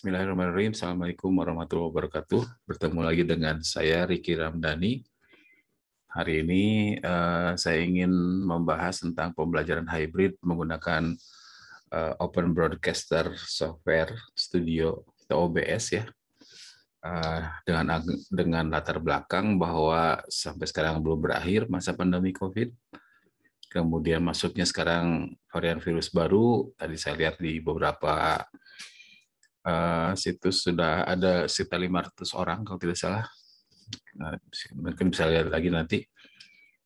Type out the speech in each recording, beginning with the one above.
Bismillahirrahmanirrahim. Assalamualaikum warahmatullahi wabarakatuh. Bertemu lagi dengan saya, Riki Ramdhani. Hari ini saya ingin membahas tentang pembelajaran hybrid menggunakan Open Broadcaster Software Studio atau OBS ya. Dengan latar belakang bahwa sampai sekarang belum berakhir masa pandemi COVID. Kemudian masuknya sekarang varian virus baru. Tadi saya lihat di beberapa situs sudah ada sekitar 500 orang kalau tidak salah. Mungkin bisa lihat lagi nanti.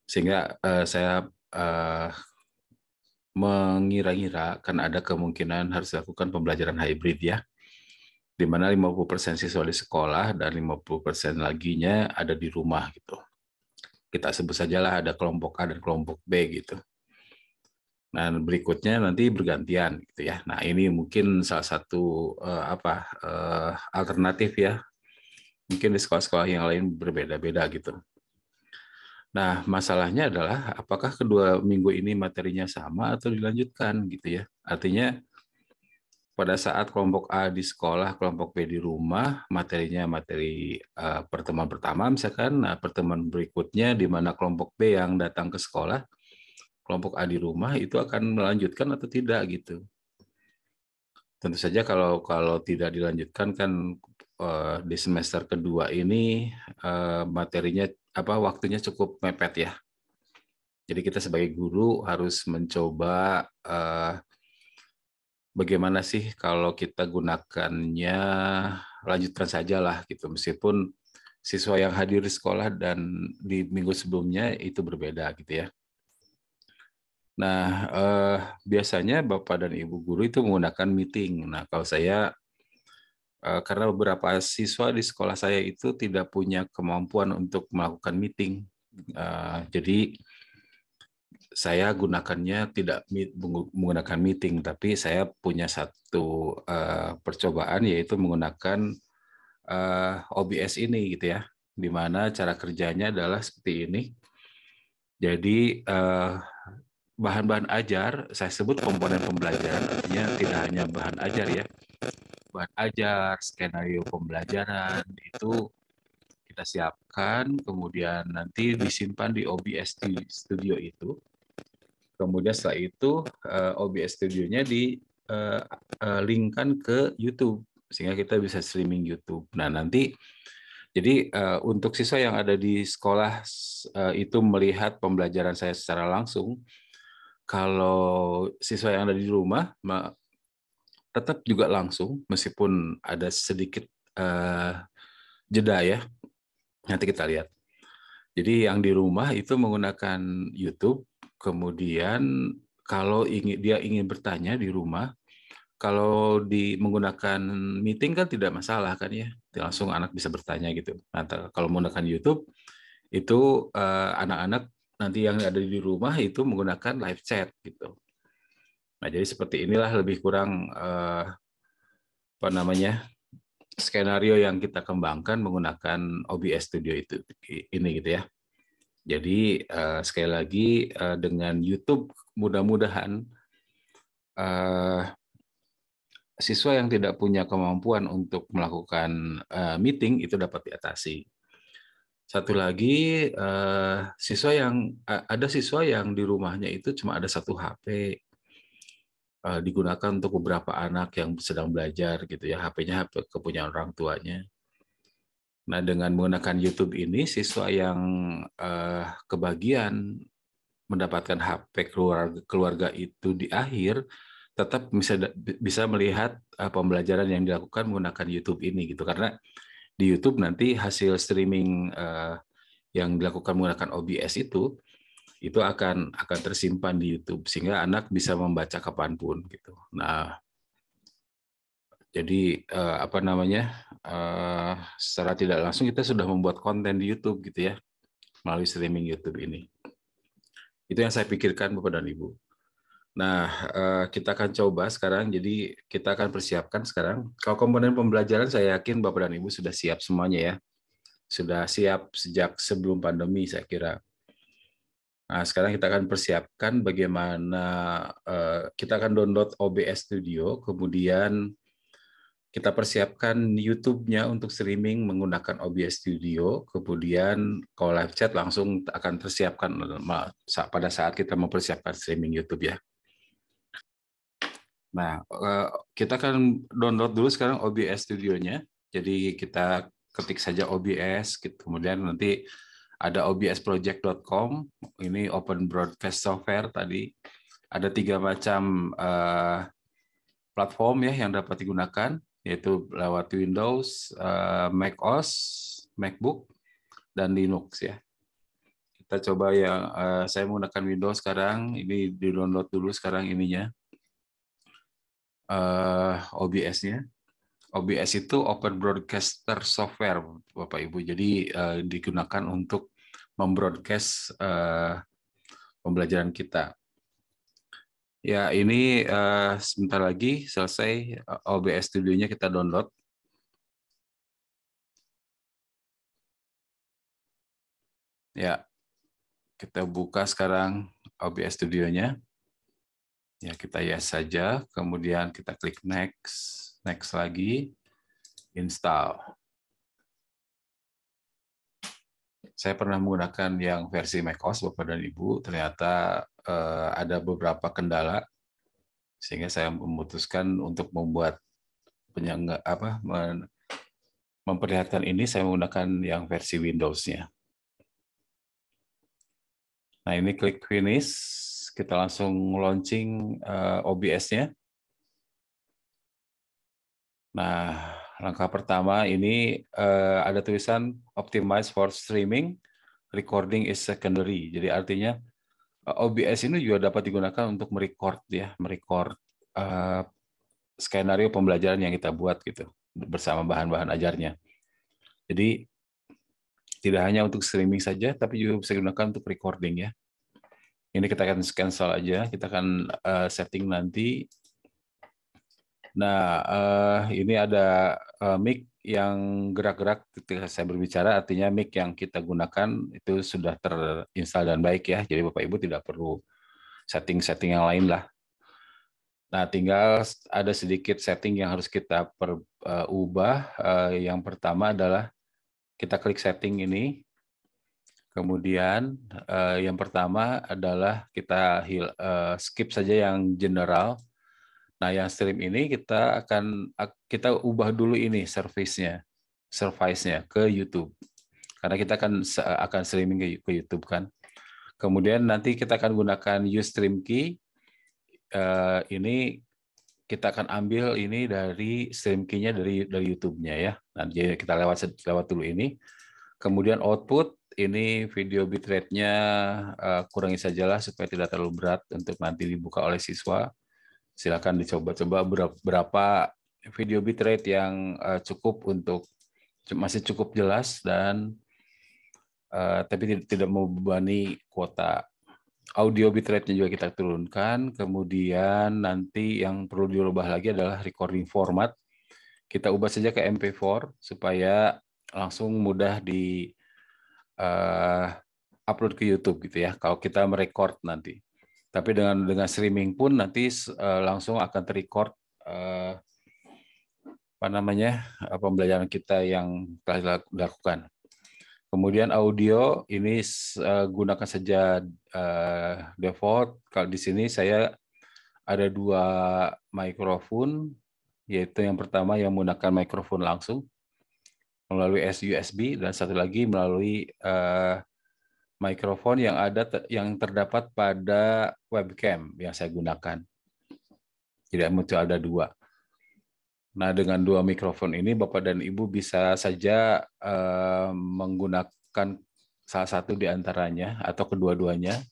Sehingga saya mengira-ngira kan ada kemungkinan harus dilakukan pembelajaran hybrid ya, di mana 50% siswa di sekolah dan 50% laginya ada di rumah gitu. Kita sebut sajalah ada kelompok A dan kelompok B gitu. Nah, berikutnya nanti bergantian gitu ya. Nah, ini mungkin salah satu alternatif ya. Mungkin di sekolah-sekolah yang lain berbeda-beda gitu. Nah, masalahnya adalah apakah kedua minggu ini materinya sama atau dilanjutkan gitu ya. Artinya pada saat kelompok A di sekolah, kelompok B di rumah, materinya materi pertemuan pertama misalkan, nah pertemuan berikutnya di mana kelompok B yang datang ke sekolah, kelompok A di rumah itu akan melanjutkan atau tidak gitu. Tentu saja kalau tidak dilanjutkan kan di semester kedua ini materinya waktunya cukup mepet ya. Jadi kita sebagai guru harus mencoba bagaimana sih kalau kita gunakannya, lanjutkan saja lah gitu, meskipun siswa yang hadir di sekolah dan di minggu sebelumnya itu berbeda gitu ya. Nah, biasanya Bapak dan Ibu guru itu menggunakan meeting. Nah, kalau saya, karena beberapa siswa di sekolah saya itu tidak punya kemampuan untuk melakukan meeting. Jadi, saya gunakannya tidak menggunakan meeting, tapi saya punya satu percobaan yaitu menggunakan OBS ini gitu ya, di mana cara kerjanya adalah seperti ini. Jadi bahan-bahan ajar, saya sebut komponen pembelajaran, artinya tidak hanya bahan ajar ya, bahan ajar, skenario pembelajaran itu kita siapkan, kemudian nanti disimpan di OBS Studio itu. Kemudian setelah itu OBS Studio-nya di linkkan ke YouTube sehingga kita bisa streaming YouTube. Nah, nanti jadi untuk siswa yang ada di sekolah itu melihat pembelajaran saya secara langsung. Kalau siswa yang ada di rumah tetap juga langsung meskipun ada sedikit jeda ya. Nanti kita lihat. Jadi yang di rumah itu menggunakan YouTube, kemudian kalau dia ingin bertanya di rumah, kalau menggunakan meeting kan tidak masalah kan ya, langsung anak bisa bertanya gitu. Nah, kalau menggunakan YouTube itu anak-anak nanti yang ada di rumah itu menggunakan live chat gitu. Nah, jadi seperti inilah lebih kurang skenario yang kita kembangkan menggunakan OBS Studio ini gitu ya. Jadi sekali lagi dengan YouTube mudah-mudahan siswa yang tidak punya kemampuan untuk melakukan meeting itu dapat diatasi. Satu lagi ada siswa yang di rumahnya itu cuma ada satu HP digunakan untuk beberapa anak yang sedang belajar gitu ya, HP-nya HP kepunyaan orang tuanya. Nah, dengan menggunakan YouTube ini siswa yang kebagian mendapatkan HP keluarga itu di akhir tetap bisa melihat pembelajaran yang dilakukan menggunakan YouTube ini gitu, karena di YouTube nanti hasil streaming yang dilakukan menggunakan OBS itu akan tersimpan di YouTube sehingga anak bisa membaca kapanpun gitu. Nah, jadi secara tidak langsung kita sudah membuat konten di YouTube gitu ya melalui streaming YouTube ini. Itu yang saya pikirkan Bapak dan Ibu. Nah, kita akan coba sekarang, jadi kita akan persiapkan sekarang. Kalau komponen pembelajaran saya yakin Bapak dan Ibu sudah siap semuanya ya. Sudah siap sejak sebelum pandemi saya kira. Nah, sekarang kita akan persiapkan bagaimana kita akan download OBS Studio, kemudian Kita persiapkan YouTube-nya untuk streaming menggunakan OBS Studio, kemudian kalau live chat langsung akan tersiapkan pada saat kita mempersiapkan streaming YouTube ya. Nah, kita akan download dulu sekarang OBS Studio-nya. Jadi kita ketik saja OBS, kemudian nanti ada obsproject.com, ini Open Broadcast Software tadi. Ada 3 macam platform ya yang dapat digunakan, yaitu lewat Windows, Mac OS, MacBook, dan Linux ya. Kita coba yang saya menggunakan Windows sekarang, ini di-download dulu sekarang ininya, OBS-nya. OBS itu Open Broadcaster Software, Bapak Ibu. Jadi digunakan untuk membroadcast pembelajaran kita. Ya, ini sebentar lagi selesai OBS Studio-nya kita download. Ya, kita buka sekarang OBS Studio-nya. Ya, kita yes saja, kemudian kita klik next, next lagi, install. Saya pernah menggunakan yang versi macOS, Bapak dan Ibu, ternyata ada beberapa kendala, sehingga saya memutuskan untuk membuat memperlihatkan ini, saya menggunakan yang versi Windows-nya. Nah, ini klik finish, kita langsung launching OBS-nya. Nah, langkah pertama ini ada tulisan optimize for streaming, recording is secondary. Jadi artinya OBS ini juga dapat digunakan untuk merecord ya, merecord skenario pembelajaran yang kita buat gitu bersama bahan-bahan ajarnya. Jadi tidak hanya untuk streaming saja, tapi juga bisa digunakan untuk recording ya. Ini kita akan cancel aja, kita akan setting nanti. Nah, ini ada mic yang gerak-gerak ketika saya berbicara, artinya mic yang kita gunakan itu sudah terinstall dan baik ya. Jadi Bapak Ibu tidak perlu setting-setting yang lain lah. Nah, tinggal ada sedikit setting yang harus kita ubah. Yang pertama adalah kita klik setting ini. Kemudian yang pertama adalah kita skip saja yang general. Nah, yang stream ini kita ubah dulu ini service-nya ke YouTube. Karena kita akan streaming ke YouTube kan. Kemudian nanti kita akan gunakan use stream key. Ini kita akan ambil ini dari stream key-nya dari YouTube-nya ya. Nah, jadi kita lewat dulu ini. Kemudian output ini video bitrate-nya kurangi sajalah supaya tidak terlalu berat untuk nanti dibuka oleh siswa. Silakan dicoba-coba berapa video bitrate yang masih cukup jelas dan tapi tidak membebani kuota. Audio bitrate-nya juga kita turunkan. Kemudian nanti yang perlu diubah lagi adalah recording format. Kita ubah saja ke MP4 supaya langsung mudah di upload ke YouTube gitu ya. Kalau kita merecord nanti. Tapi dengan streaming pun nanti langsung akan terrecord pembelajaran kita yang telah dilakukan. Kemudian audio ini gunakan saja default. Kalau di sini saya ada 2 mikrofon, yaitu yang pertama yang menggunakan mikrofon langsung melalui USB dan satu lagi melalui mikrofon yang terdapat pada webcam yang saya gunakan. Tidak muncul ada 2. Nah, dengan 2 mikrofon ini Bapak dan Ibu bisa saja menggunakan salah satu di antaranya atau kedua-duanya,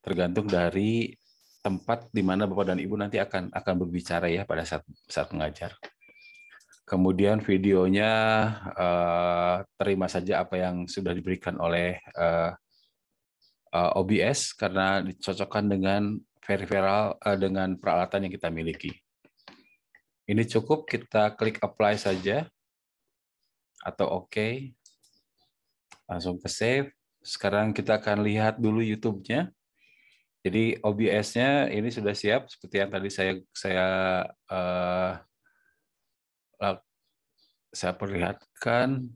tergantung dari tempat di mana Bapak dan Ibu nanti akan berbicara ya pada saat mengajar. Kemudian videonya terima saja apa yang sudah diberikan oleh OBS karena dicocokkan dengan dengan peralatan yang kita miliki. Ini cukup, kita klik apply saja atau OK. Langsung ke save. Sekarang kita akan lihat dulu YouTube-nya. Jadi OBS-nya ini sudah siap seperti yang tadi saya saya perlihatkan.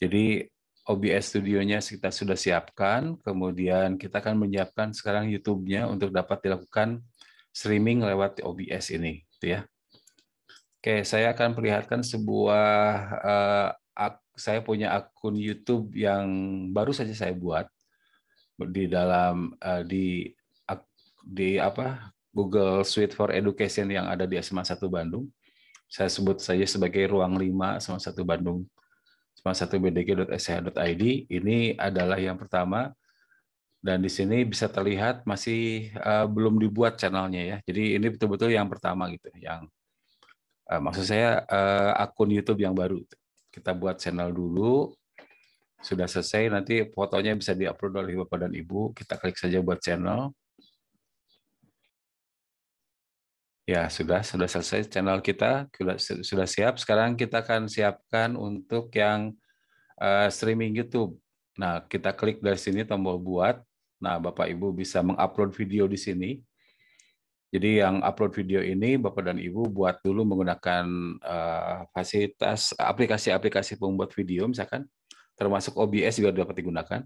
Jadi OBS Studio-nya kita sudah siapkan, kemudian kita akan menyiapkan sekarang YouTube-nya untuk dapat dilakukan streaming lewat OBS ini, gitu ya. Oke, saya akan perlihatkan saya punya akun YouTube yang baru saja saya buat di dalam Google Suite for Education yang ada di SMA 1 Bandung. Saya sebut saja sebagai Ruang 5 SMA 1 Bandung, SMA 1 bdg.sh.id. Ini adalah yang pertama, dan di sini bisa terlihat masih belum dibuat channelnya ya. Jadi ini betul-betul yang pertama gitu, yang maksud saya akun YouTube yang baru. Kita buat channel dulu, sudah selesai nanti fotonya bisa diupload oleh Bapak dan Ibu. Kita klik saja buat channel. Ya, sudah selesai channel kita, sudah siap. Sekarang kita akan siapkan untuk yang streaming YouTube. Nah, kita klik dari sini tombol buat. Nah, Bapak Ibu bisa mengupload video di sini. Jadi yang upload video ini Bapak dan Ibu buat dulu menggunakan fasilitas aplikasi-aplikasi pembuat video misalkan, termasuk OBS juga dapat digunakan,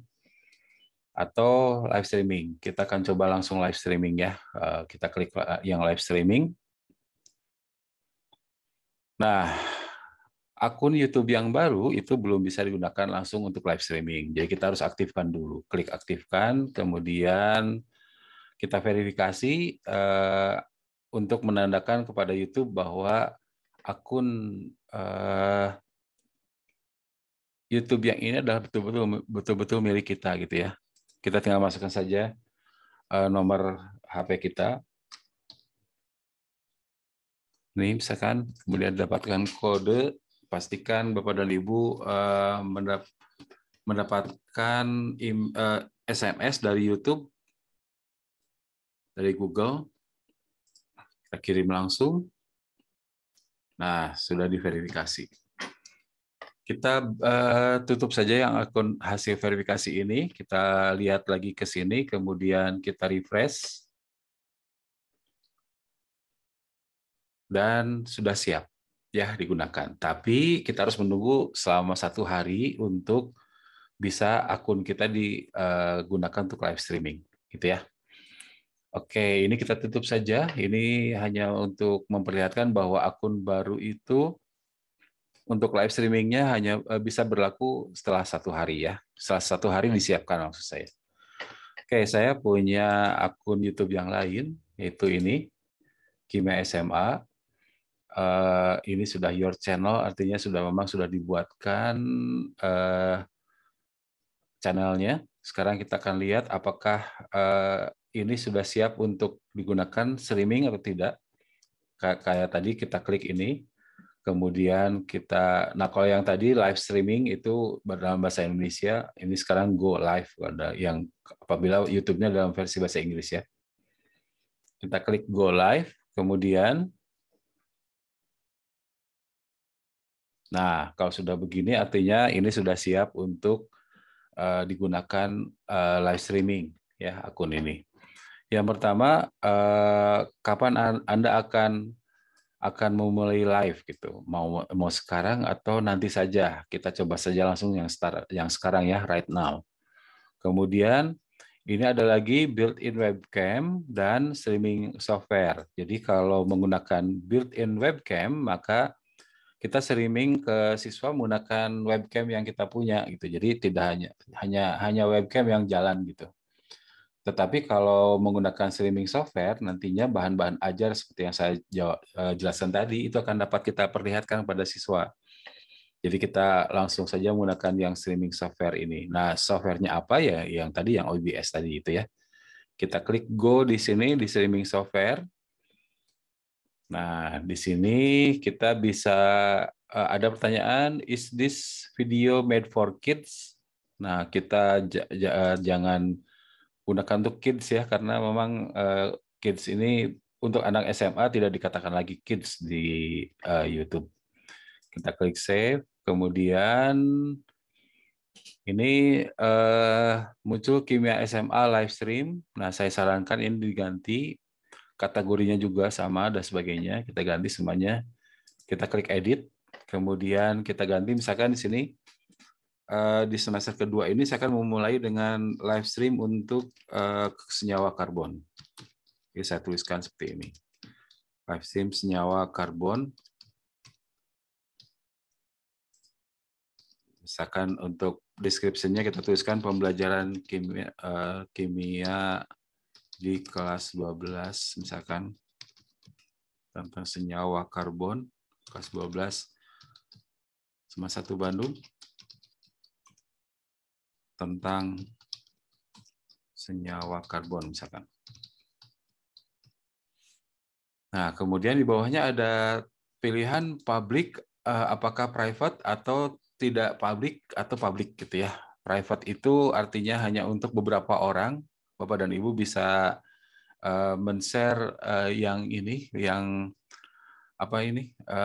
atau live streaming. Kita akan coba langsung live streaming ya. Kita klik yang live streaming. Nah, akun YouTube yang baru itu belum bisa digunakan langsung untuk live streaming. Jadi kita harus aktifkan dulu. Klik aktifkan, kemudian kita verifikasi untuk menandakan kepada YouTube bahwa akun YouTube yang ini adalah betul-betul milik kita gitu ya. Kita tinggal masukkan saja nomor HP kita. Ini misalkan, kemudian dapatkan kode, pastikan Bapak dan Ibu mendapatkan SMS dari YouTube, dari Google. Kita kirim langsung. Nah, sudah diverifikasi. Kita tutup saja yang akun hasil verifikasi ini. Kita lihat lagi ke sini, kemudian kita refresh. Dan sudah siap ya digunakan. Tapi kita harus menunggu selama 1 hari untuk bisa akun kita digunakan untuk live streaming, gitu ya. Oke, ini kita tutup saja. Ini hanya untuk memperlihatkan bahwa akun baru itu untuk live streamingnya hanya bisa berlaku setelah 1 hari ya. Setelah 1 hari disiapkan maksud saya. Oke, saya punya akun YouTube yang lain, yaitu ini, Kimia SMA. Ini sudah your channel, artinya memang sudah dibuatkan channelnya. Sekarang kita akan lihat apakah ini sudah siap untuk digunakan streaming atau tidak. Kayak tadi kita klik ini, kemudian nah kalau yang tadi live streaming itu dalam bahasa Indonesia, ini sekarang go live, ada yang apabila YouTube-nya dalam versi bahasa Inggris ya. Kita klik go live, kemudian nah kalau sudah begini artinya ini sudah siap untuk digunakan live streaming ya akun ini. Yang pertama, kapan Anda akan memulai live gitu? Mau sekarang atau nanti saja? Kita coba saja langsung yang sekarang ya, right now. Kemudian ini ada lagi built-in webcam dan streaming software. Jadi kalau menggunakan built-in webcam maka kita streaming ke siswa menggunakan webcam yang kita punya gitu. Jadi tidak hanya webcam yang jalan gitu. Tetapi kalau menggunakan streaming software, nantinya bahan-bahan ajar seperti yang saya jelaskan tadi, itu akan dapat kita perlihatkan pada siswa. Jadi kita langsung saja menggunakan yang streaming software ini. Nah, softwarenya apa ya? Yang tadi, yang OBS tadi itu ya. Kita klik Go di sini, di streaming software. Nah, di sini kita bisa, ada pertanyaan, is this video made for kids? Nah, kita jangan gunakan untuk kids ya, karena memang kids ini untuk anak SMA tidak dikatakan lagi kids di YouTube. Kita klik save, kemudian ini muncul Kimia SMA live stream. Nah, saya sarankan ini diganti kategorinya juga sama dan sebagainya. Kita ganti semuanya. Kita klik edit, kemudian kita ganti misalkan di sini di semester kedua ini saya akan memulai dengan live stream untuk senyawa karbon. Oke, saya tuliskan seperti ini. Live stream senyawa karbon. Misalkan untuk deskripsinya kita tuliskan pembelajaran kimia di kelas 12 misalkan tentang senyawa karbon kelas 12 semester 1 Bandung tentang senyawa karbon misalkan. Nah, kemudian di bawahnya ada pilihan public apakah private atau tidak public atau public gitu ya. Private itu artinya hanya untuk beberapa orang. Bapak dan Ibu bisa men-share yang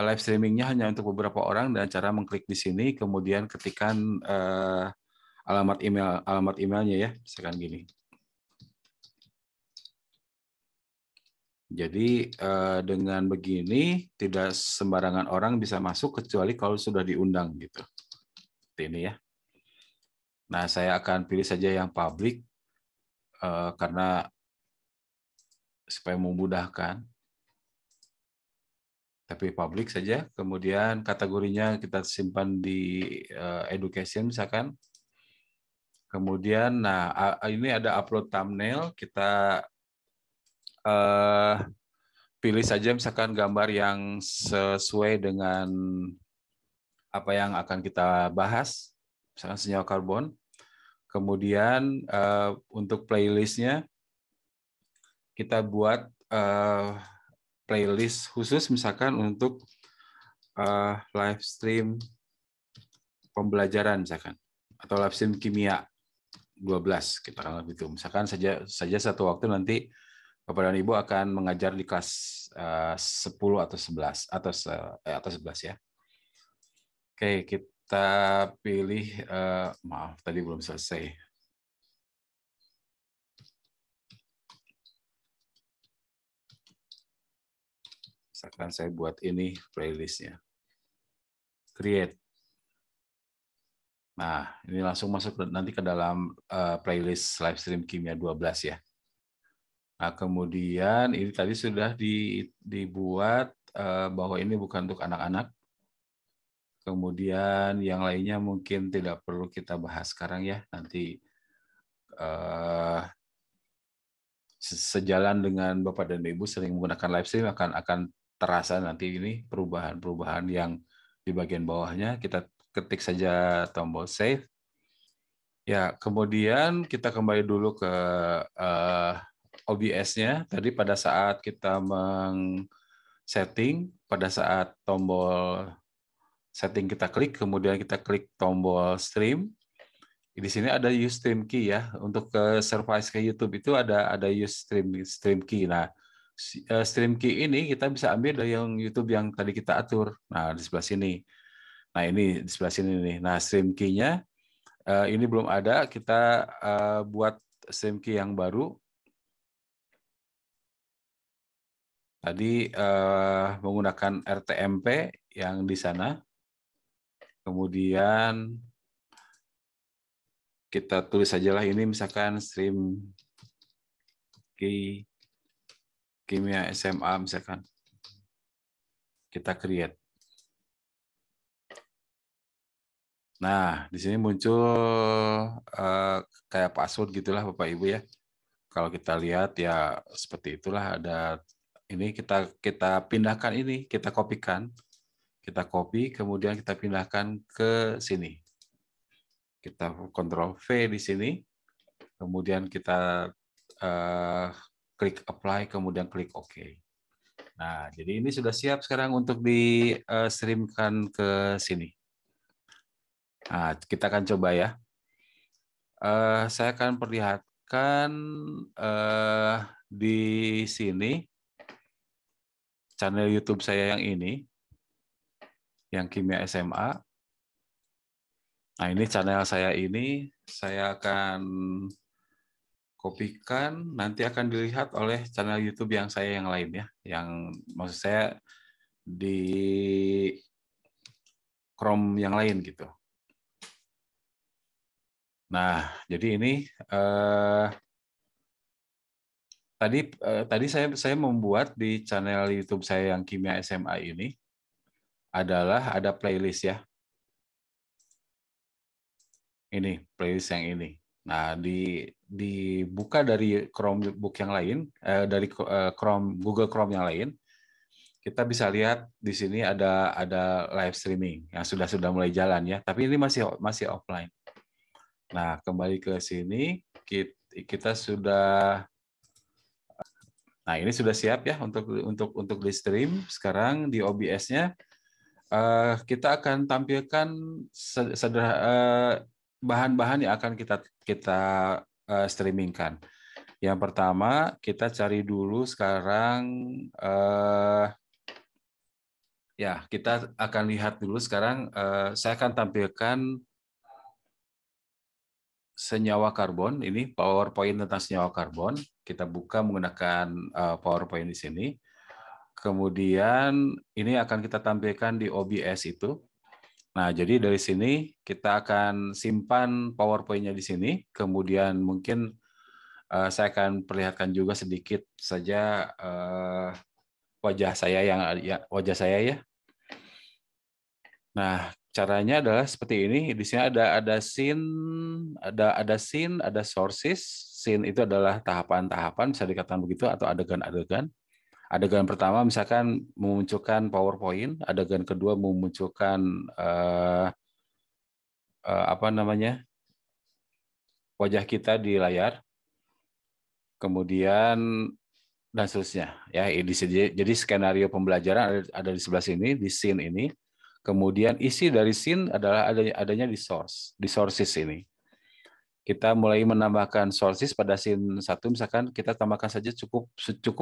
live streamingnya hanya untuk beberapa orang dan cara mengklik di sini kemudian ketikkan alamat emailnya ya, misalkan gini. Jadi dengan begini tidak sembarangan orang bisa masuk kecuali kalau sudah diundang gitu. Seperti ini ya. Nah, saya akan pilih saja yang public karena supaya memudahkan. Tapi public saja. Kemudian kategorinya kita simpan di education misalkan. Kemudian, nah ini ada upload thumbnail. Kita pilih saja misalkan gambar yang sesuai dengan apa yang akan kita bahas, misalkan senyawa karbon. Kemudian untuk playlistnya kita buat playlist khusus misalkan untuk live stream pembelajaran misalkan atau live stream kimia 12 kita kan gitu. Misalkan saja satu waktu nanti Bapak dan Ibu akan mengajar di kelas 10 atau 11 atau 11 ya. Oke, kita pilih maaf tadi belum selesai. Misalkan saya buat ini playlistnya. Create. Nah, ini langsung masuk nanti ke dalam playlist live stream kimia 12 ya. Nah, kemudian ini tadi sudah dibuat bahwa ini bukan untuk anak-anak. Kemudian yang lainnya mungkin tidak perlu kita bahas sekarang ya. Nanti sejalan dengan Bapak dan Ibu sering menggunakan live stream akan terasa nanti ini perubahan-perubahan yang di bagian bawahnya. Kita ketik saja tombol save. Ya, kemudian kita kembali dulu ke OBS-nya. Tadi pada saat kita setting, pada saat tombol setting kita klik, kemudian kita klik tombol stream. Di sini ada use stream key ya. Untuk ke service ke YouTube itu ada use stream key. Nah, stream key ini kita bisa ambil dari yang YouTube yang tadi kita atur. Nah, di sebelah sini. Nah, ini di sebelah sini nih. Nah, stream key-nya ini belum ada. Kita buat stream key yang baru. Tadi menggunakan RTMP yang di sana. Kemudian kita tulis sajalah ini misalkan stream key kimia SMA misalkan. Kita create. Nah, di sini muncul kayak password gitulah Bapak Ibu ya. Kalau kita lihat ya seperti itulah ada ini kita pindahkan ini, kita kopikan. Kita copy kemudian kita pindahkan ke sini. Kita Ctrl V di sini. Kemudian kita klik apply kemudian klik OK. Nah, jadi ini sudah siap sekarang untuk di streamkan ke sini. Nah, kita akan coba ya. Saya akan perlihatkan di sini channel YouTube saya yang ini, yang Kimia SMA. Nah, ini channel saya ini, saya akan kopikan, nanti akan dilihat oleh channel YouTube yang saya yang lain ya, yang maksud saya di Chrome yang lain gitu. Nah, jadi ini tadi saya membuat di channel YouTube saya yang Kimia SMA ini adalah ada playlist ya. Ini playlist yang ini. Nah, dibuka dari Chromebook yang lain, dari Google Chrome yang lain, kita bisa lihat di sini ada live streaming yang sudah mulai jalan ya. Tapi ini masih offline. Nah, kembali ke sini, kita sudah. Nah, ini sudah siap ya untuk di stream. Sekarang di OBS-nya kita akan tampilkan bahan-bahan yang akan kita streamingkan. Yang pertama, kita cari dulu sekarang ya, kita akan lihat dulu sekarang saya akan tampilkan senyawa karbon, ini PowerPoint tentang senyawa karbon. Kita buka menggunakan PowerPoint di sini. Kemudian ini akan kita tampilkan di OBS itu. Nah, jadi dari sini kita akan simpan PowerPoint-nya di sini. Kemudian mungkin saya akan perlihatkan juga sedikit saja wajah saya ya. Nah, caranya adalah seperti ini. Di sini ada scene, ada sources. Scene itu adalah tahapan-tahapan, bisa dikatakan begitu, atau adegan-adegan. Adegan pertama misalkan memunculkan PowerPoint, adegan kedua memunculkan apa namanya, wajah kita di layar, kemudian dan seterusnya. Ya, jadi skenario pembelajaran ada di sebelah sini, di scene ini. Kemudian isi dari scene adalah adanya di sources ini. Kita mulai menambahkan sources pada scene 1, misalkan kita tambahkan saja cukup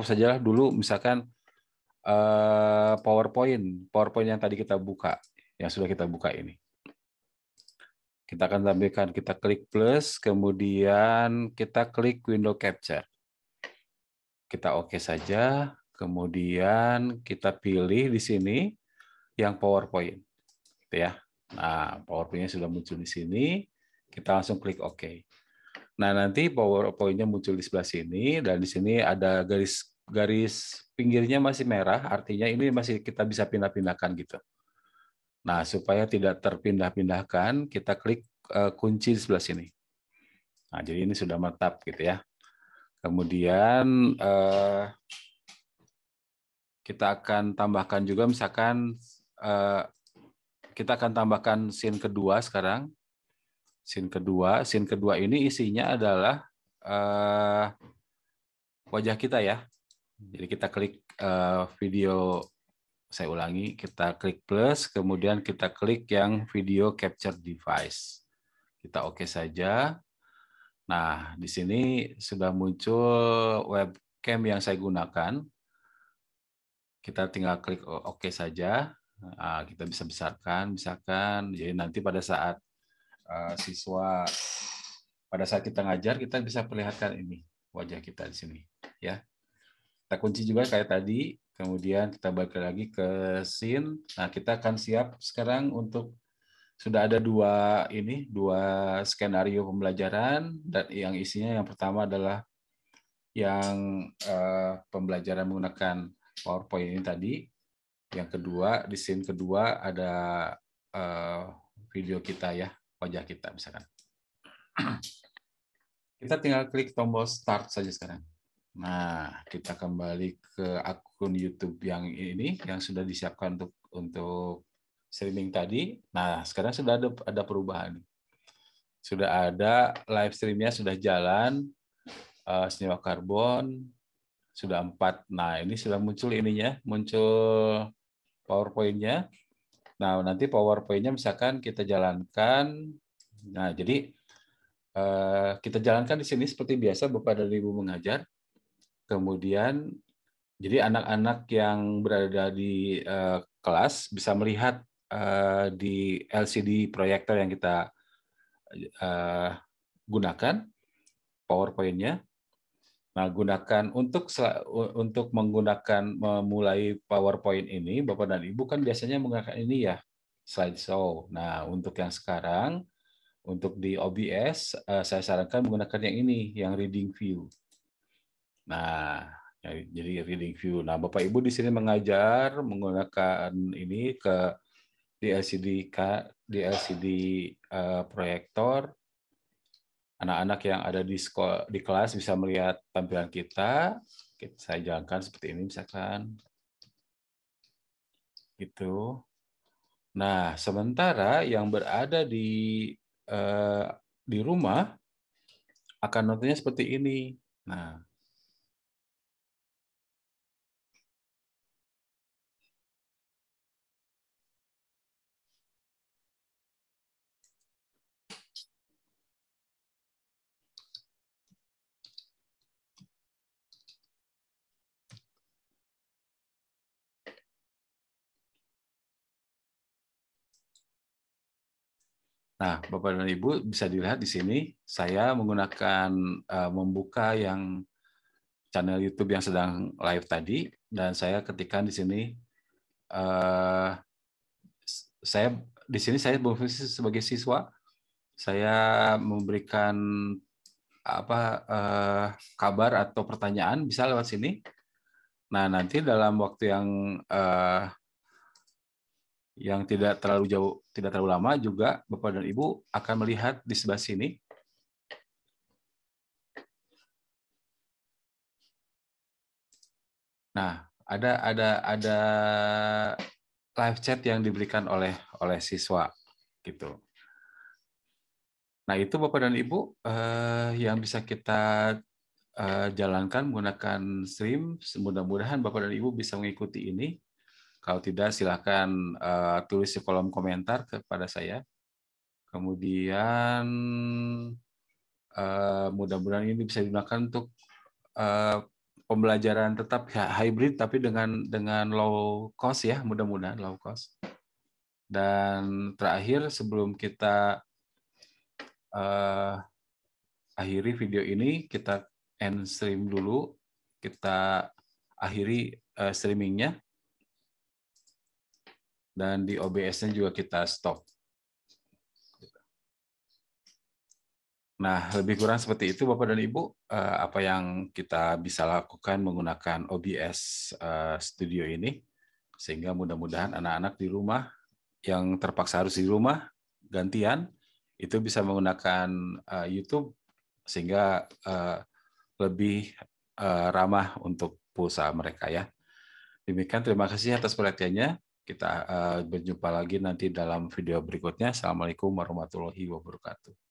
sajalah dulu misalkan PowerPoint yang tadi kita buka, yang sudah kita buka ini. Kita akan tampilkan, kita klik plus, kemudian kita klik window capture. Kita oke saja, kemudian kita pilih di sini yang PowerPoint, gitu ya. Nah, PowerPoint-nya sudah muncul di sini, kita langsung klik oke. Nah, nanti PowerPoint-nya muncul di sebelah sini, dan di sini ada garis pinggirnya masih merah, artinya ini masih kita bisa pindah-pindahkan gitu. Nah, supaya tidak terpindah-pindahkan, kita klik kunci di sebelah sini. Nah, jadi ini sudah menetap gitu ya. Kemudian kita akan tambahkan juga, misalkan kita akan tambahkan scene kedua sekarang. Scene kedua ini isinya adalah wajah kita ya. Jadi kita klik video, saya ulangi, kita klik plus, kemudian kita klik yang video capture device. Kita oke saja. Nah, di sini sudah muncul webcam yang saya gunakan. Kita tinggal klik oke saja. Nah, kita bisa besarkan, misalkan. Jadi nanti pada saat pada saat kita ngajar, kita bisa perlihatkan ini wajah kita di sini, ya. Kita kunci juga kayak tadi. Kemudian kita balik lagi ke scene. Nah, kita akan siap sekarang untuk sudah ada dua skenario pembelajaran, dan yang isinya yang pertama adalah yang pembelajaran menggunakan PowerPoint ini tadi. Yang kedua, di scene kedua ada video kita ya, wajah kita misalkan. Kita tinggal klik tombol start saja sekarang. Nah, kita kembali ke akun YouTube yang ini yang sudah disiapkan untuk streaming tadi. Nah, sekarang sudah ada perubahan. Sudah ada live streamnya, sudah jalan, senyawa karbon sudah 4. Nah, ini sudah muncul ininya, muncul PowerPoint-nya. Nah, nanti PowerPoint-nya misalkan kita jalankan. Nah, jadi kita jalankan di sini seperti biasa Bapak dan Ibu mengajar. Kemudian, jadi anak-anak yang berada di kelas bisa melihat di LCD proyektor yang kita gunakan. PowerPoint-nya. Nah, gunakan untuk menggunakan memulai PowerPoint ini, Bapak dan Ibu kan biasanya menggunakan ini ya, slideshow. Nah, untuk yang sekarang, untuk di OBS, saya sarankan menggunakan yang ini, yang reading view. Nah, jadi reading view. Nah, Bapak Ibu di sini mengajar menggunakan ini di LCD proyektor. Anak-anak yang ada di kelas bisa melihat tampilan kita. Saya jalankan seperti ini misalkan. Gitu. Nah, sementara yang berada di rumah akan nontonnya seperti ini. Nah, Bapak dan Ibu bisa dilihat di sini saya menggunakan membuka yang channel YouTube yang sedang live tadi dan saya ketikkan di sini saya saya berfungsi sebagai siswa. Saya memberikan kabar atau pertanyaan bisa lewat sini. Nah, nanti dalam waktu yang tidak terlalu jauh, tidak terlalu lama juga Bapak dan Ibu akan melihat di sebelah sini. Nah, ada live chat yang diberikan oleh siswa gitu. Nah, itu Bapak dan Ibu yang bisa kita jalankan menggunakan stream. Mudah-mudahan Bapak dan Ibu bisa mengikuti ini. Kalau tidak, silakan tulis di kolom komentar kepada saya. Kemudian mudah-mudahan ini bisa digunakan untuk pembelajaran tetap hybrid, tapi dengan low cost ya, mudah-mudahan low cost. Dan terakhir, sebelum kita akhiri video ini, kita end stream dulu. Kita akhiri streamingnya. Dan di OBS-nya juga kita stop. Nah, lebih kurang seperti itu Bapak dan Ibu, apa yang kita bisa lakukan menggunakan OBS Studio ini, sehingga mudah-mudahan anak-anak di rumah yang terpaksa harus di rumah gantian, itu bisa menggunakan YouTube, sehingga lebih ramah untuk pulsa mereka ya. Demikian, terima kasih atas perhatiannya. Kita berjumpa lagi nanti dalam video berikutnya. Assalamualaikum warahmatullahi wabarakatuh.